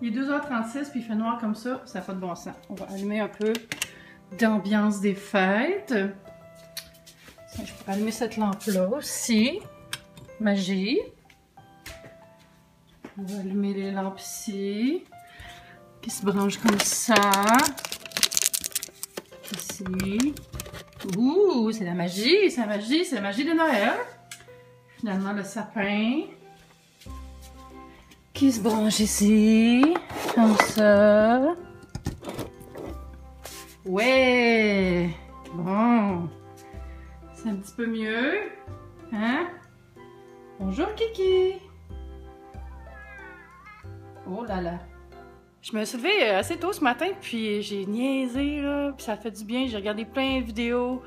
Il est 2h36 puis il fait noir comme ça n'a pas de bon sens. On va allumer un peu d'ambiance des fêtes. Je pourrais allumer cette lampe-là aussi. Magie. On va allumer les lampes ici. Qui se branchent comme ça. Ici. Ouh, c'est la magie, c'est la magie, c'est la magie de Noël. Finalement, le sapin. Qui se branche ici. Comme ça. Ouais. Bon. C'est un petit peu mieux. Hein? Bonjour Kiki. Oh là là. Je me suis levée assez tôt ce matin, puis j'ai niaisé, là, puis ça fait du bien. J'ai regardé plein de vidéos.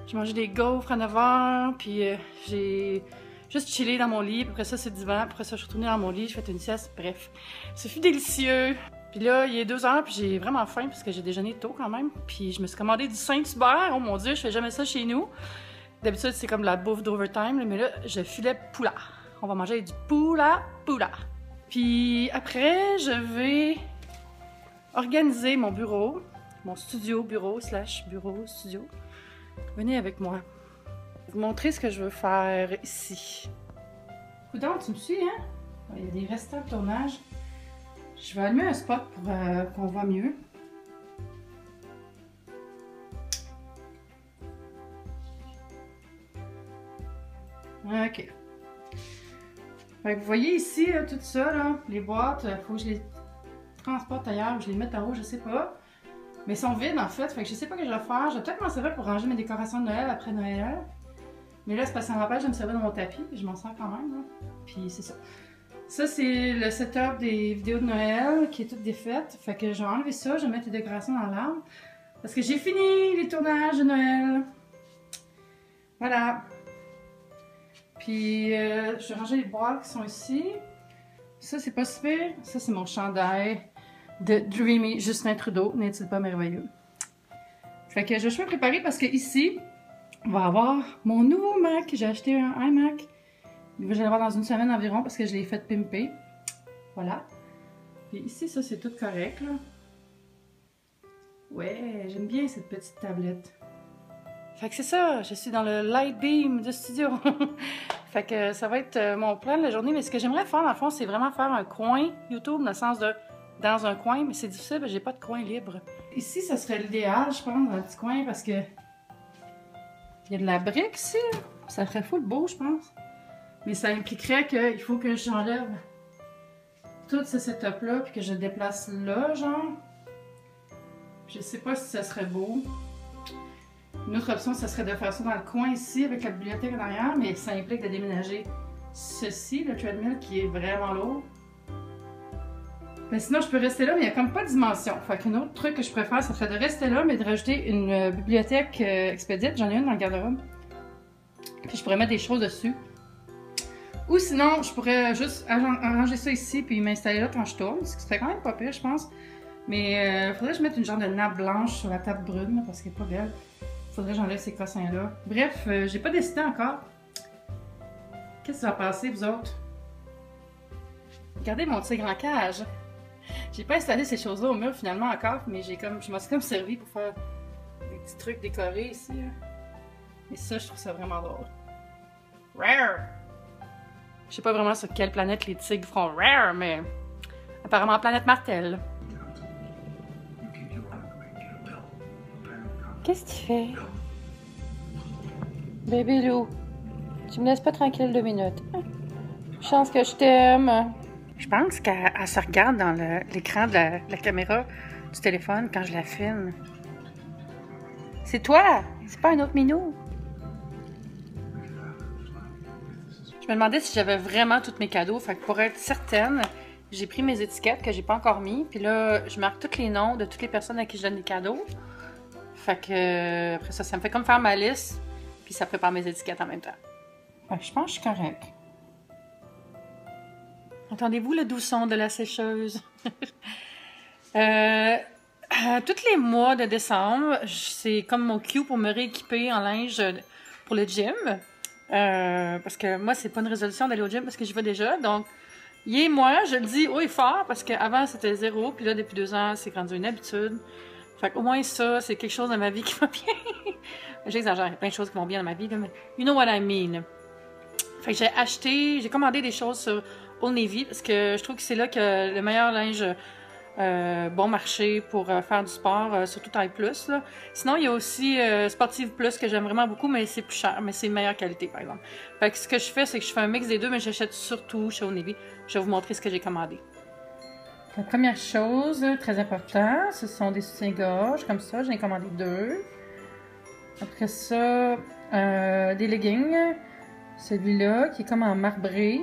J'ai mangé des gaufres à 9h, puis j'ai juste chillé dans mon lit. Après ça, c'est divan. Après ça, je suis retournée dans mon lit, j'ai fait une sieste. Bref, ce fut délicieux. Puis là, il est 2h, puis j'ai vraiment faim, parce que j'ai déjeuné tôt quand même. Puis je me suis commandé du Saint-Hubert. Oh mon Dieu, je fais jamais ça chez nous. D'habitude, c'est comme la bouffe d'overtime, mais là, je filais poula. On va manger du poula. Puis après, je vais organiser mon bureau, mon studio, bureau studio. Venez avec moi. Vous montrer ce que je veux faire ici. Coudonc, tu me suis, hein? Il y a des restants de tournage. Je vais allumer un spot pour qu'on voit mieux. Ok. Fait que vous voyez ici, là, tout ça, là, les boîtes, il faut que je les transporte ailleurs ou je les mette en haut, je sais pas. Mais ils sont vides en fait, fait que je sais pas ce que je vais faire. Je vais peut-être m'en servir pour ranger mes décorations de Noël après Noël. Mais là, c'est parce que ça me rappelle, je vais me servir de mon tapis, puis je m'en sers quand même. Là. Puis c'est ça. Ça, c'est le setup des vidéos de Noël qui est toute défaite. Fait que je vais enlever ça, je vais mettre les décorations dans l'arbre. Parce que j'ai fini les tournages de Noël. Voilà. Puis je vais ranger les boîtes qui sont ici. Ça, c'est pas super. Ça, c'est mon chandail de Dreamy Justin Trudeau. N'est-il pas merveilleux? Fait que je vais me préparer parce que ici, on va avoir mon nouveau Mac. J'ai acheté un iMac. Je vais l'avoir dans une semaine environ parce que je l'ai fait pimper. Voilà. Puis ici, ça, c'est tout correct, là. Ouais, j'aime bien cette petite tablette. Fait que c'est ça, je suis dans le light beam du studio. Fait que ça va être mon plan de la journée. Mais ce que j'aimerais faire, dans le fond, c'est vraiment faire un coin YouTube, dans le sens de dans un coin. Mais c'est difficile, j'ai pas de coin libre. Ici, ça serait l'idéal, je pense, dans un petit coin, parce que il y a de la brique ici. Ça ferait full beau, je pense. Mais ça impliquerait qu'il faut que j'enlève tout ce setup-là, puis que je le déplace là, genre. Je sais pas si ça serait beau. Une autre option, ça serait de faire ça dans le coin ici, avec la bibliothèque en arrière, mais ça implique de déménager ceci, le treadmill, qui est vraiment lourd. Mais sinon, je peux rester là, mais il n'y a comme pas de dimension. Fait qu'un autre truc que je préfère, ça serait de rester là, mais de rajouter une bibliothèque expédite. J'en ai une dans le garde-robe. Puis je pourrais mettre des choses dessus. Ou sinon, je pourrais juste arranger ça ici, puis m'installer là quand je tourne. Ce qui serait quand même pas pire, je pense. Mais il faudrait que je mette une genre de nappe blanche sur la table brune, là, parce qu'elle est pas belle. Faudrait que j'enlève ces cossins-là. Bref, j'ai pas décidé encore. Qu'est-ce qui va passer, vous autres? Regardez mon petit grand cage. J'ai pas installé ces choses-là au mur finalement encore, mais je m'en suis comme servi pour faire des petits trucs décorés ici. Et ça, je trouve ça vraiment drôle. Rare! Je sais pas vraiment sur quelle planète les tigres feront rare, mais apparemment planète Martel. Qu'est-ce que tu fais? Bébé Lou, tu me laisses pas tranquille 2 minutes. Chance que je t'aime. Je pense qu'elle se regarde dans l'écran de la caméra du téléphone quand je la filme. C'est toi! C'est pas un autre minou! Je me demandais si j'avais vraiment tous mes cadeaux. Fait que pour être certaine, j'ai pris mes étiquettes que j'ai pas encore mis. Puis là, je marque tous les noms de toutes les personnes à qui je donne des cadeaux. Fait que après ça me fait comme faire ma liste. Puis ça prépare mes étiquettes en même temps. Fait que je pense que je suis correcte. Entendez-vous le doux son de la sécheuse? Tous les mois de décembre, c'est comme mon cue pour me rééquiper en linge pour le gym. Parce que moi, c'est pas une résolution d'aller au gym parce que j'y vais déjà. Donc, Il est moi, je le dis haut et fort parce qu'avant c'était 0, puis là depuis 2 ans c'est rendu une habitude. Fait qu'au moins ça, c'est quelque chose dans ma vie qui va bien. J'exagère, il y a plein de choses qui vont bien dans ma vie, là, mais you know what I mean. Fait que j'ai commandé des choses sur Old Navy parce que je trouve que c'est là que le meilleur linge bon marché pour faire du sport, surtout taille plus. Là. Sinon, il y a aussi Sportive Plus que j'aime vraiment beaucoup, mais c'est plus cher, mais c'est meilleure qualité par exemple. Fait que ce que je fais, c'est que je fais un mix des deux, mais j'achète surtout chez Old Navy. Je vais vous montrer ce que j'ai commandé. La première chose, très importante, ce sont des soutiens-gorge, comme ça, j'en ai commandé 2. Après ça, des leggings. Celui-là, qui est comme en marbré.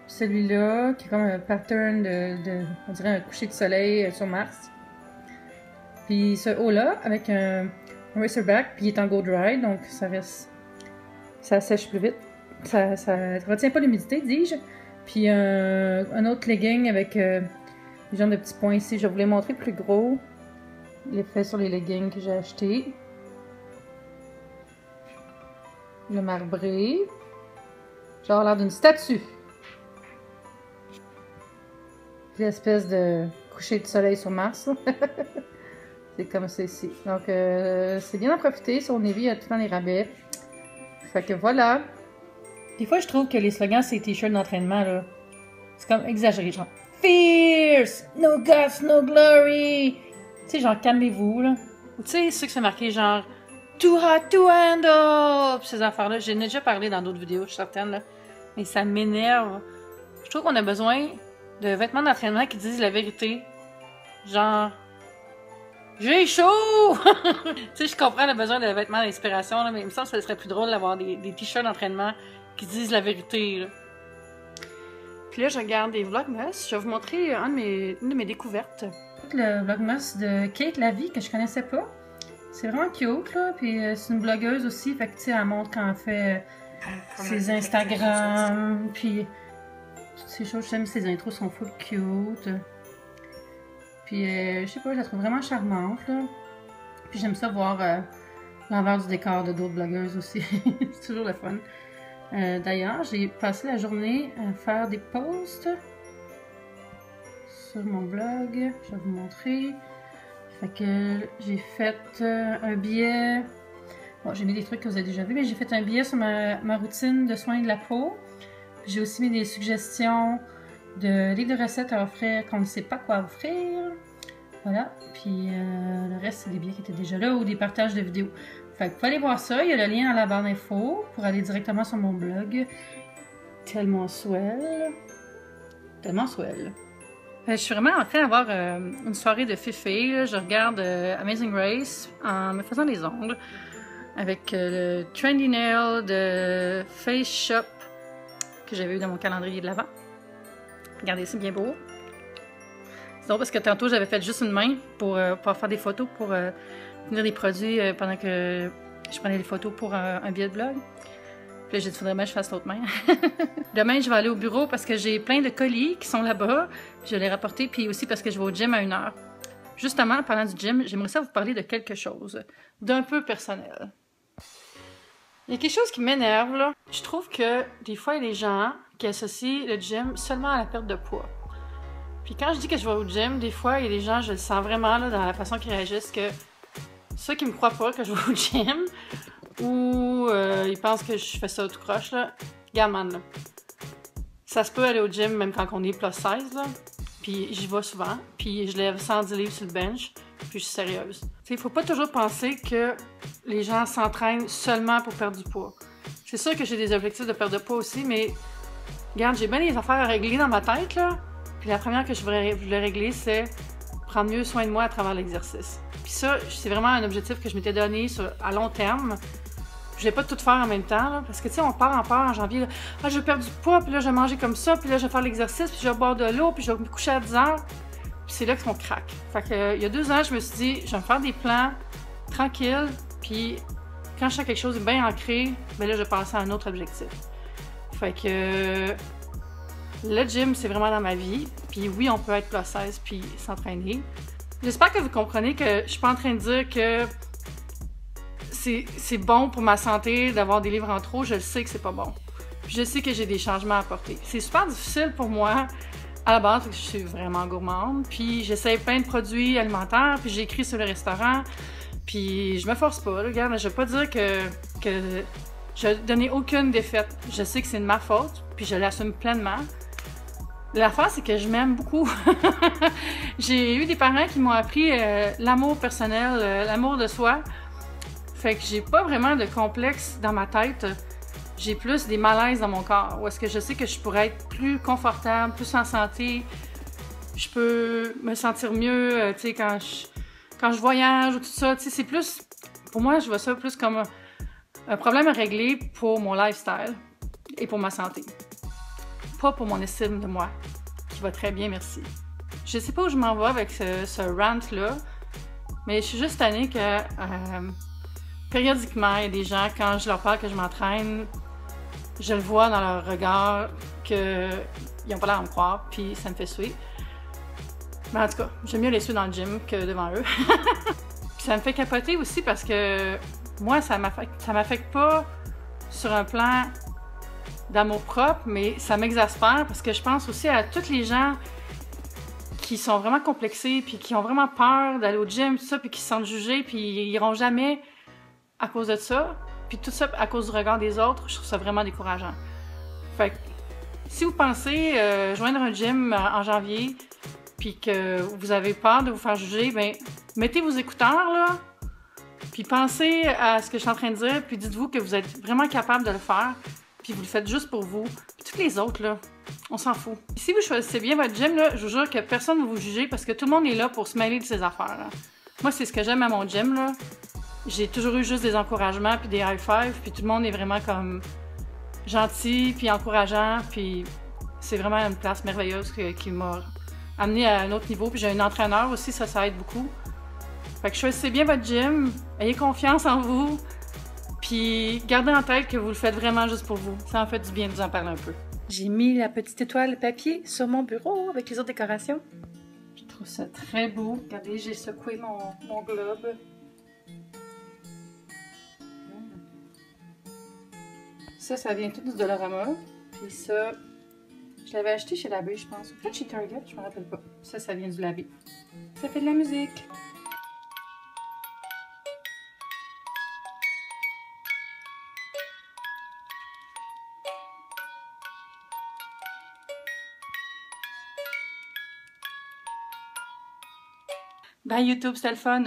Celui-là, qui est comme un pattern on dirait un coucher de soleil sur Mars. Puis ce haut-là, avec un racerback, puis il est en Go Dry, donc ça sèche plus vite. Ça retient pas l'humidité, dis-je. Puis un autre legging avec des genres de petits points ici. Je vais vous les montrer plus gros. L'effet sur les leggings que j'ai achetés. Le marbré. Genre l'air d'une statue. L'espèce de coucher de soleil sur Mars. C'est comme ça ici. Donc, c'est bien d'en profiter. Sur Navy, il y a tout le temps les rabais. Fait que voilà. Des fois, je trouve que les slogans, ces t-shirts d'entraînement, là, c'est comme exagéré. Genre, Fierce! No guts, no glory! Tu sais, genre, calmez-vous, là. Ou tu sais, ceux qui sont marqués, genre, Too hot to handle! Pis ces affaires-là, j'en ai déjà parlé dans d'autres vidéos, je suis certaine, là. Mais ça m'énerve. Je trouve qu'on a besoin de vêtements d'entraînement qui disent la vérité. Genre, j'ai chaud! Tu sais, je comprends le besoin de vêtements d'inspiration, mais il me semble que ce serait plus drôle d'avoir des t-shirts d'entraînement qui disent la vérité. Là. Puis là, je regarde des vlogmas. Je vais vous montrer une de mes découvertes. Le vlogmas de Kate Lavie que je connaissais pas. C'est vraiment cute, là. Puis c'est une blogueuse aussi. Fait que, tu sais, elle montre quand elle fait ses Instagram. Puis toutes ces choses. J'aime ses intros sont full cute. Puis, je sais pas, je la trouve vraiment charmante, là. Puis j'aime ça voir l'envers du décor de d'autres blogueuses aussi. C'est toujours le fun. D'ailleurs, j'ai passé la journée à faire des posts sur mon blog. Je vais vous montrer. Fait que j'ai fait un billet. Bon, j'ai mis des trucs que vous avez déjà vus, mais j'ai fait un billet sur ma routine de soins de la peau. J'ai aussi mis des suggestions de livres de recettes à offrir qu'on ne sait pas quoi offrir. Voilà. Puis le reste, c'est des billets qui étaient déjà là ou des partages de vidéos. Fait que vous pouvez aller voir ça. Il y a le lien dans la barre d'infos pour aller directement sur mon blog. Tellement swell. Tellement swell. Je suis vraiment en train d'avoir une soirée de fifi. Je regarde Amazing Race en me faisant les ongles avec le Trendy Nail de Face Shop que j'avais eu dans mon calendrier de l'Avent. Regardez, c'est bien beau. C'est drôle parce que tantôt, j'avais fait juste une main pour faire des photos, pour tenir des produits pendant que je prenais des photos pour un billet de blog. Puis là, j'ai dit, faudrait bien que je fasse l'autre main. Demain, je vais aller au bureau parce que j'ai plein de colis qui sont là-bas. Je vais les rapporter, puis aussi parce que je vais au gym à 1h. Justement, en parlant du gym, j'aimerais ça vous parler de quelque chose d'un peu personnel. Il y a quelque chose qui m'énerve, là. Je trouve que des fois, il y a des gens qui associent le gym seulement à la perte de poids. Puis quand je dis que je vais au gym, des fois, il y a des gens, je le sens vraiment là, dans la façon qu'ils réagissent, que ceux qui me croient pas que je vais au gym, ou ils pensent que je fais ça tout croche, là. Regarde, man, là. Ça se peut aller au gym même quand on est plus 16, là. Puis j'y vais souvent, puis je lève 110 livres sur le bench, puis je suis sérieuse. Il faut pas toujours penser que les gens s'entraînent seulement pour perdre du poids. C'est sûr que j'ai des objectifs de perte de poids aussi, mais regarde, j'ai bien des affaires à régler dans ma tête, là. Puis la première que je voulais régler, c'est prendre mieux soin de moi à travers l'exercice. Puis ça, c'est vraiment un objectif que je m'étais donné à long terme. Je vais pas tout faire en même temps, là, parce que tu sais, on part en janvier, là, ah, je vais perdre du poids, puis là, je vais manger comme ça, puis là, je vais faire l'exercice, puis je vais boire de l'eau, puis je vais me coucher à 10 heures. Puis c'est là qu'on craque. Fait que, il y a 2 ans, je me suis dit, je vais me faire des plans tranquilles, puis quand je fais quelque chose de bien ancré, ben là, je vais passer à un autre objectif. Fait que le gym, c'est vraiment dans ma vie. Puis oui, on peut être plus 16 puis s'entraîner. J'espère que vous comprenez que je suis pas en train de dire que c'est bon pour ma santé d'avoir des livres en trop. Je le sais que c'est pas bon. Puis je sais que j'ai des changements à apporter. C'est super difficile pour moi, à la base, parce que je suis vraiment gourmande. Puis j'essaie plein de produits alimentaires, puis j'écris sur le restaurant. Puis je me force pas, là, regarde, je vais pas dire que je vais donner aucune défaite. Je sais que c'est de ma faute, puis je l'assume pleinement. L'affaire, c'est que je m'aime beaucoup. J'ai eu des parents qui m'ont appris l'amour personnel, l'amour de soi. Fait que j'ai pas vraiment de complexe dans ma tête. J'ai plus des malaises dans mon corps, où est-ce que je sais que je pourrais être plus confortable, plus en santé. Je peux me sentir mieux, tu sais, quand je voyage ou tout ça. Tu sais, c'est plus... Pour moi, je vois ça plus comme un problème à régler pour mon lifestyle et pour ma santé. Pas pour mon estime de moi, qui va très bien, merci. Je sais pas où je m'en vais avec ce rant-là, mais je suis juste tannée que périodiquement, il y a des gens, quand je leur parle que je m'entraîne, je le vois dans leur regard qu'ils n'ont pas l'air à me croire, puis ça me fait suer. Mais en tout cas, j'aime mieux les suer dans le gym que devant eux. Puis ça me fait capoter aussi parce que moi, ça m'affecte pas sur un plan d'amour-propre, mais ça m'exaspère parce que je pense aussi à tous les gens qui sont vraiment complexés puis qui ont vraiment peur d'aller au gym, tout ça, puis qui se sentent jugés, puis ils iront jamais à cause de ça. Puis tout ça à cause du regard des autres, je trouve ça vraiment décourageant. Fait que si vous pensez joindre un gym en janvier puis que vous avez peur de vous faire juger, ben mettez vos écouteurs là, puis pensez à ce que je suis en train de dire, puis dites-vous que vous êtes vraiment capable de le faire. Puis vous le faites juste pour vous. Puis tous les autres, là, on s'en fout. Si vous choisissez bien votre gym, là, je vous jure que personne ne va vous juger parce que tout le monde est là pour se mêler de ses affaires. Là. Moi, c'est ce que j'aime à mon gym, là. J'ai toujours eu juste des encouragements puis des high five, puis tout le monde est vraiment comme gentil puis encourageant, puis c'est vraiment une place merveilleuse qui m'a amené à un autre niveau. Puis j'ai un entraîneur aussi, ça aide beaucoup. Fait que choisissez bien votre gym, ayez confiance en vous. Puis gardez en tête que vous le faites vraiment juste pour vous. Ça en fait du bien de vous en parler un peu. J'ai mis la petite étoile papier sur mon bureau avec les autres décorations. Je trouve ça très beau. Regardez, j'ai secoué mon globe. Ça vient tout du Dollarama. Puis ça, je l'avais acheté chez Labé, je pense. Ou peut-être chez Target, je me rappelle pas. Ça vient du Labé. Ça fait de la musique. Bye YouTube, c'était le fun!